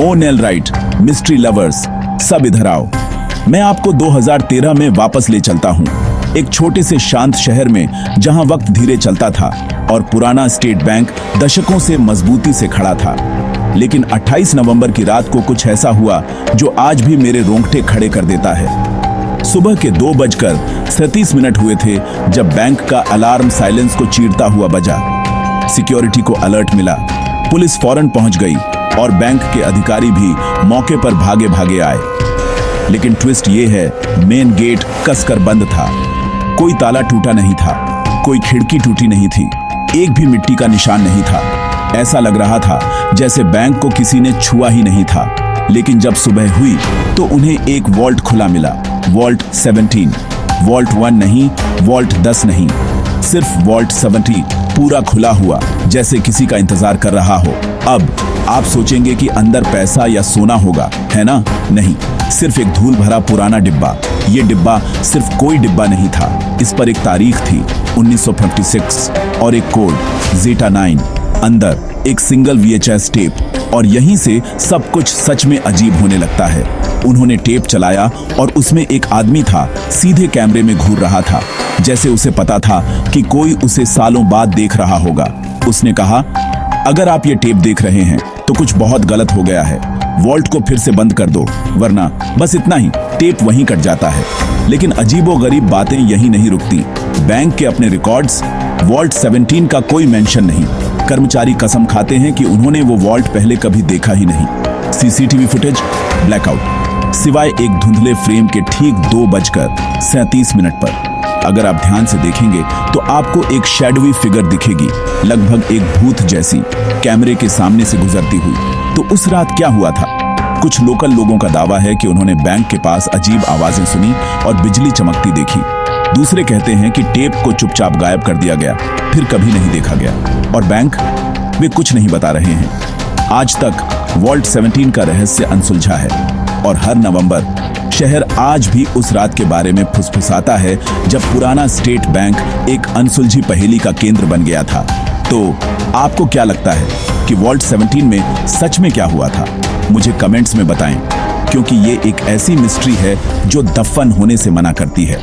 ओ nail right, mystery lovers, सब इधर आओ। मैं आपको 2013 में वापस ले चलता हूँ, एक छोटे से शांत शहर में जहां वक्त धीरे चलता था और पुराना स्टेट बैंक दशकों से मजबूती से खड़ा था। लेकिन 28 नवंबर की रात को कुछ ऐसा हुआ जो आज भी मेरे रोंगटे खड़े कर देता है। सुबह के 2:37 हुए थे जब बैंक का अलार्म साइलेंस को चीरता हुआ बजा। सिक्योरिटी को अलर्ट मिला, पुलिस फौरन पहुंच गई और बैंक के अधिकारी भी मौके पर भागे भागे आए। लेकिन ट्विस्ट ये है, मेन गेट कसकर बंद था। कोई ताला टूटा नहीं था, कोई खिड़की टूटी नहीं थी, एक भी मिट्टी का निशान नहीं था। ऐसा लग रहा था जैसे बैंक को किसी ने छुआ ही नहीं था। लेकिन जब सुबह हुई तो उन्हें एक वॉल्ट खुला मिला, वॉल्ट 17। वॉल्ट 1 नहीं, वॉल्ट 10 नहीं, सिर्फ वॉल्ट 70 पूरा खुला हुआ, जैसे किसी का इंतजार कर रहा हो। अब आप सोचेंगे कि अंदर पैसा या सोना होगा, है ना? नहीं, सिर्फ एक धूल भरा पुराना डिब्बा। ये डिब्बा सिर्फ कोई डिब्बा नहीं था, इस पर एक तारीख थी 1956 और एक कोड ज़ेटा 9। अंदर एक सिंगल VHS टेप, और यहीं से सब कुछ सच में अजीब होने लगता है। उन्होंने टेप चलाया और उसमें एक आदमी था, सीधे कैमरे में घूर रहा था, जैसे उसे पता था कि कोई उसे सालों बाद देख रहा होगा। उसने कहा, अगर आप ये टेप देख रहे हैं तो कुछ बहुत गलत हो गया है, वॉल्ट को फिर से बंद कर दो, वरना बस इतना ही, टेप वहीं कट जाता है। लेकिन अजीबोगरीब बातें यहीं नहीं रुकती। बैंक के अपने रिकॉर्ड्स, वॉल्ट 17 का कोई मेंशन नहीं। कर्मचारी कसम खाते हैं कि उन्होंने वो वॉल्ट पहले कभी देखा ही नहीं। CCTV फुटेज ब्लैकआउट, सिवाय एक धुंधले फ्रेम के ठीक 2:37 पर। अगर आप ध्यान से देखेंगे तो आपको एक शैडोवी फिगर दिखेगी, लगभग एक भूत जैसी, कैमरे के सामने से गुजरती हुई। तो उस रात क्या हुआ था? कुछ लोकल लोगों का दावा है कि उन्होंने बैंक के पास अजीब आवाजें सुनी और बिजली चमकती देखी। दूसरे कहते हैं कि टेप को चुपचाप गायब कर दिया गया, फिर कभी नहीं देखा गया। और बैंक, वे कुछ नहीं बता रहे हैं। आज तक वॉल्ट 17 का रहस्य अनसुलझा है और हर नवंबर शहर आज भी उस रात के बारे में फुसफुसाता है जब पुराना स्टेट बैंक एक अनसुलझी पहेली का केंद्र बन गया था। तो आपको क्या लगता है कि वॉल्ट 17 में सच में क्या हुआ था? मुझे कमेंट्स में बताएं, क्योंकि ये एक ऐसी मिस्ट्री है जो दफन होने से मना करती है।